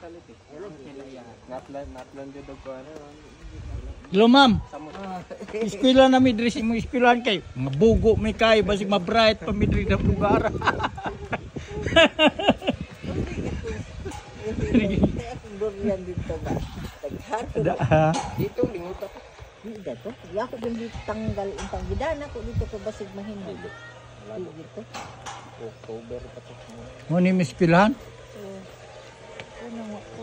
hospitality. Natlan jud og ano. Hello ma'am. Eskwela na mi diri sa imong eskwelahan kay mabugo mi kay basig ma-bright pa mi diri sa lugar. Durian dito ba? Dito lingot ako. Dito. Di ako din dito tanggal ang panggidan ako dito ko basig mahindi. Dito. October pa to. Mo ni mi eskwelahan?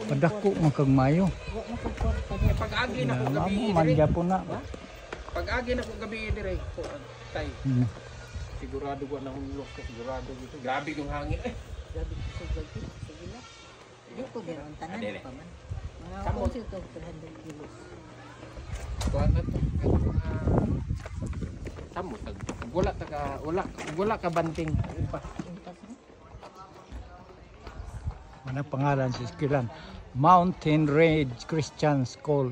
Padako man kag mayo. Pag-agi na ko gabi Mamo man gyapon na. Pag-agi na ko gabi dire ko tay. Sigurado ko na hulog ko sigurado dito. Grabe yung hangin eh. Grabe ko sa gabi. Sige na. Di ko meron tanan pa man. Mga kung sito 300 kilos. Kuan na to. Samo tag wala ka banting. Ano pangalan sa eskwelahan? Mountain Ridge Christian School.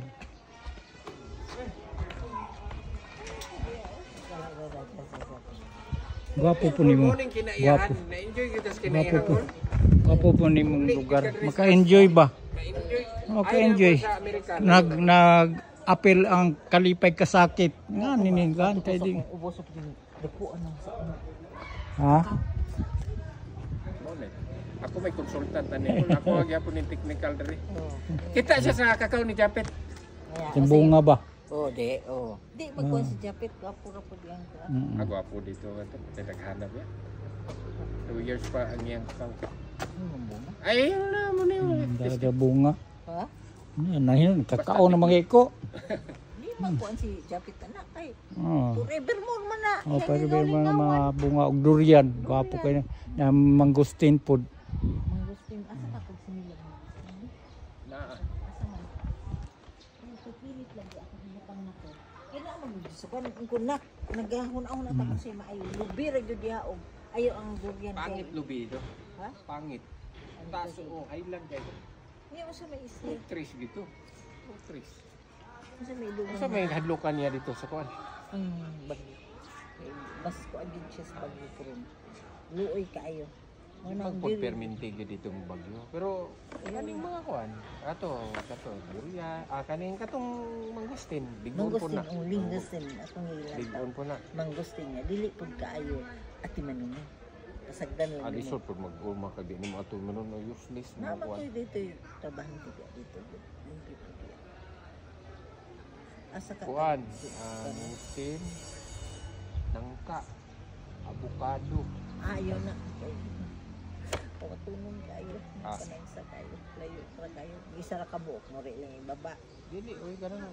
Gwapo po nimo. Gwapo. Na-enjoy kita sa Gwapo po. kinaihan. Gwapo po nimong lugar. Maka-enjoy ba? Maka-enjoy. Nag-apel ang kalipay kasakit. Nga ninigan kay di. Ubos ako din. Dapuan ang sa ano. Ha? Ako may consultant ani. Ako magyapon ng technical diri. Kita siya sa kakao ni Japet. Yung bunga ba? Oh, di. Oh. Di magkuha si Japet kapura po diyan ko. Ako apo dito ato naghanap ya. 2 years pa ang iyang kakao. Ay na mo ni. Dalaga bunga. Ha? Nahin kakao na mga iko. Di magkuha si Japet anak kay. Oh. Forevermore man na. Oh, pero mga bunga og durian. Gwapo kayo na mangustin pod. Mangustin asa ka pag sinilang. Na. Asa man. Ay, so pilit lagi ako hinapang nako. Kaya na magsukan kung nak nagahon-ahon na ta kasi maayo. Lubi ra gyud diha og ayo ang durian kay. Pangit lubi do. Ha? Pangit. Taso highland kayo. Niya sa may isla. Trees dito. Trees. Sa may lugar. Sa may hadlukan niya dito sa kuan. Bagyo. Bas ko agad siya sa bagyo puron. Luoy kaayo. Pagpagperminti gyud dito ng bagyo. Pero kaning mga kuan, kato durian, kaning katong mangustin, bigon po na. Mangustin, lingustin atong ilan. Bigon po na. Mangustin niya dili pud kaayo at manini. Kasagdan lang. Adi sort pud mag-uma ka din mo ato menon na useless na kuan. kuan. Naman dito trabaho dito. Asa ka Kuan, mangustin, nangka, avocado. Ayaw na. Pagtunong kayo. Sanay sa kayo. Layo sa kayo. Isa ra ka buok mo rin lang ibaba. Dili, oy ganun.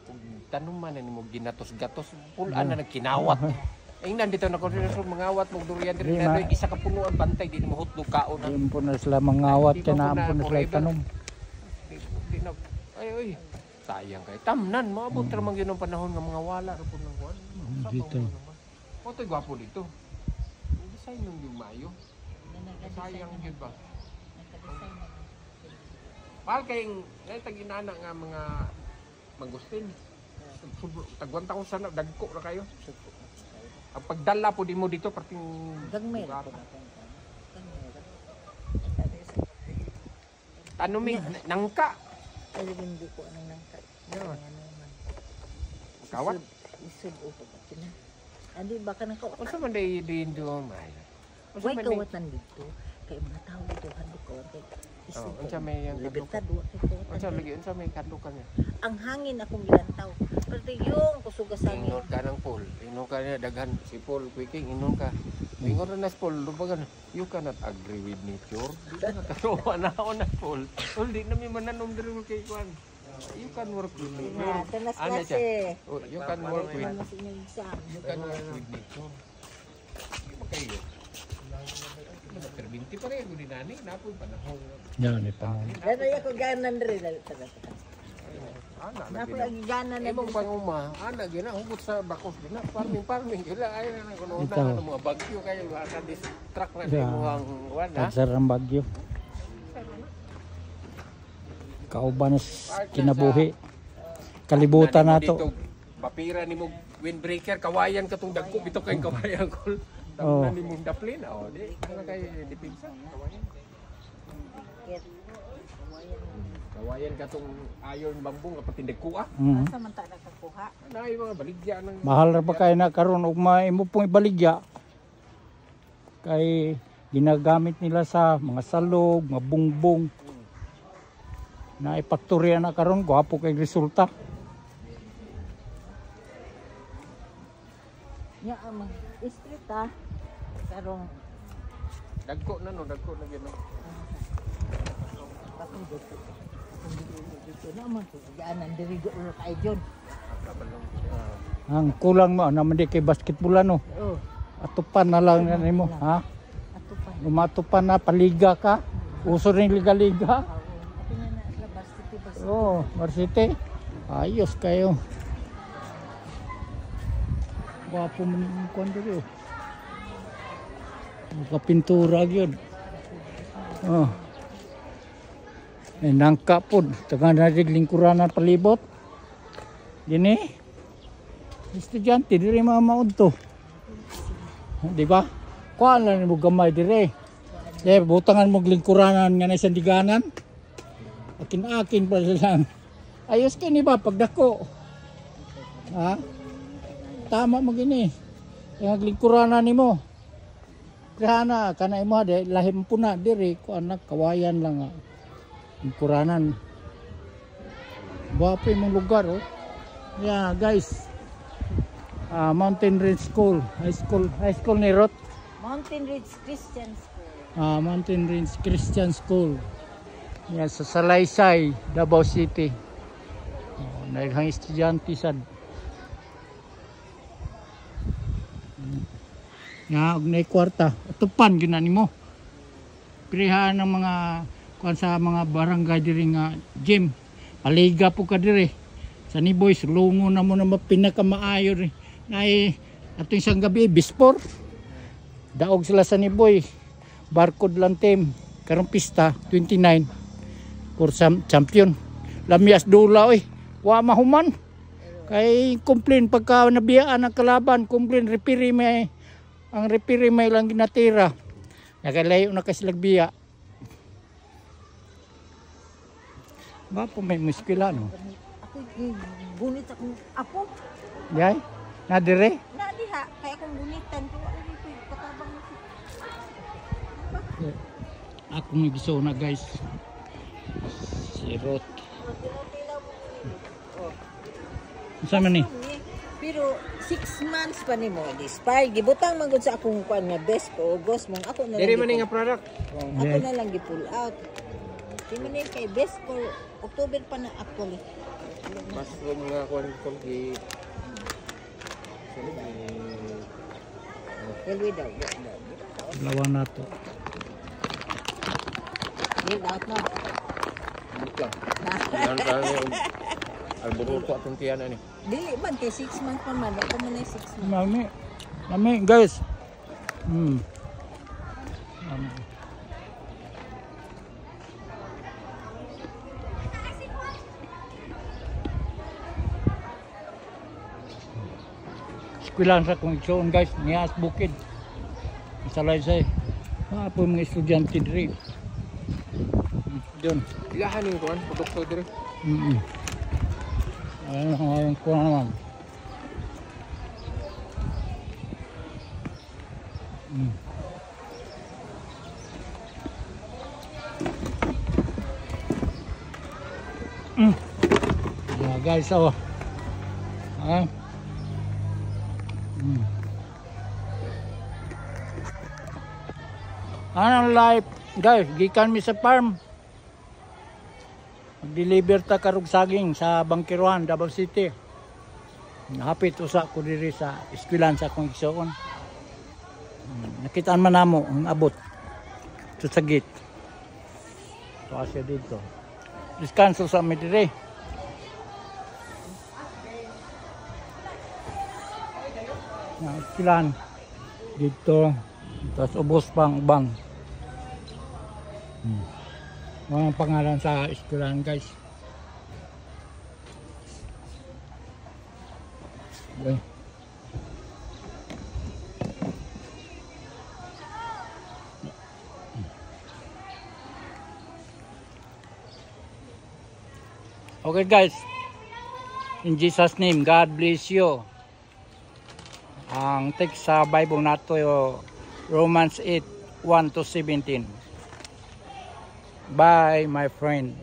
Kung tanuman na nimo ginatos-gatos, pulaan na nagkinawat. Ay nandito na ko mangawat mo durian diri na isa ka punuan bantay di mo hutlog kaon. Di po na sila mangawat kaya na po na sila itanom. Di na. Ay sayang kay tamnan maabot ra man gyud ang panahon nga mga wala ra pud nang kuan. Dito. Otoy gwapo dito. Design ng yung mayo. Sayang yun ba? Mahal kayong tag-inana nga mga mangustin. Tag 1,000 na, dagko na kayo. Ang pagdala po di mo dito, parting gagmay ra po na. Tanumi, nangka. Ay, hindi ko anong nangka. Kawat? Isod o pagkakina. Andi, baka nangkawat. Kung sa man din doon, mahal. Huwag kawatan dito. Kaya mga tao dito, handok kawat. Unsa may yung libertad, unsa lagi unsa may kadlukan niya. Ang hangin akong gilantaw. Pero yung kusugasan Ingon ka ng pool. Ingon ka niya daghan si Paul Quicking. Ingon ka. Ingon na Paul. Lubagan. You cannot agree with nature. Di ka nataruan na ako na Paul. Paul, di namin mananom diri mo kay Kwan. You can work with nature. Tanas klase. You can work with You can work with nature. Makayo. Pero 20 pa rin, guni nani, napoy panahon. Yan, may panahon. Dahil ako ganan rin. Napoy ang ganan na. Ibang panguma, gina, hugot sa bakos, gina, farming, gila, ayaw na kuno na mga bagyo kayo, baka distract na sa imuhang kuwan, ha? Tagsar ang bagyo. Kauban na kinabuhi. Kalibutan na to. Papira ni mo windbreaker, kawayan katong dagko, bito kayong kawayan ko. Tapos na ni mong daplin, di, ano kayo dipinsa, kawayan. kawayan katong iron bamboo nga patindig kuha. Asa man ta nakakuha? Nay mga baligya ng Mahal ra ba kayo na karon ug maimo pong ibaligya kay ginagamit nila sa mga salog, mga bungbong. Na ipaktorya na karon gwapo kay resulta. Nya ang street karong dagko na no, dagko na gyud no. patong dito naman to. Dianan diri do kay John. Kabalong. Ang kulang mo naman di kay basketball no. Oh, Atupan na lang na nimo, ha? ato pa. Lumatupan na paliga ka. Uso ring liga-liga. Ato na na labas dito bas. Oh, varsity. Ayos kayo. Gwapo mo yung kuwan dito. Nakapintura gyud. Oh. Nangka po. Taga na lingkuranan palibot. Dini. Estudyante, diri mga maudto. Di ba? Kuha lang mo gamay dire. Butangan mo lingkuranan nga na isang diganan. Akin-akin pa lang. Ayos ka ni ba pagdako? Ha? Tama mo gini. Yung lingkuranan ni mo. Kana kana imo de lahim po na diri ko anak kawayan lang nga. Lingkuranan. Bapo imong lugar oh. Yeah, guys. Mountain Ridge School, high school ni Rot. Mountain Ridge Christian School. Mountain Ridge Christian School. Yan sa Salaysay, Davao City. Naghang estudyante sad. Nga og nay kwarta. Tupan gyud na nimo. Pilihan ng mga kuan sa mga barangay diri nga gym. Paliga po ka diri. Sa ni boys lungo na mo na pinakamaayo ri. Nay ating isang gabi bispor. Daog sila sa ni boy. Barcode lang team. Karong pista 29 for champion. Lamias dula oy. Wa mahuman. Kay complain pagka nabiyaan ang kalaban, complain referee may ang referee may lang ginatira. Nakalayo na kasi lagbiya. Ba po may muskila no. Ako gunit akong apo. Yay. Na dire. Na diha kay akong gunitan ko ano dito patabang mo. Ako nagso na guys. Sirot. Sa man ni? Pero 6 months pa nimo dispire gibutang man gud sa akong kuan nga best ko August mong ako na lang. Diri man nga product. Ako na lang gi-pull out. Di man ni kay best ko October pa na actually. Mas mga kuan ko gi Elwi daw. Lawan na to. Build out na. Bukla. Yan pa yung alburo ko atong tiyan ani. Dili man kay 6 months pa man. Ako man ay 6 months. Nami guys. Eskwelahan sa kong igsoon guys, Nias Bukid. Salaysay. Po mga estudyante diri. Doon. Ilahan yung kuan produkto diri. Ayun ngayon ko naman. Yeah, guys, oh. Anong life, guys, gikan mi sa farm. Mag-deliver ta karog saging sa Bangkiruan, Davao City. Hapit usa ko diri sa eskwelahan sa akong igsoon. Nakitaan man namo ang abot. Ito sa gate. Ito siya dito. Descanso sa mi diri. Eskwelahan dito. Tapos ubos pang ubang. Mga pangalan sa eskwelahan guys. Okay. Okay guys, in Jesus name, God bless you. Ang text sa Bible nato yo Romans 8:1-17. Bye my friend.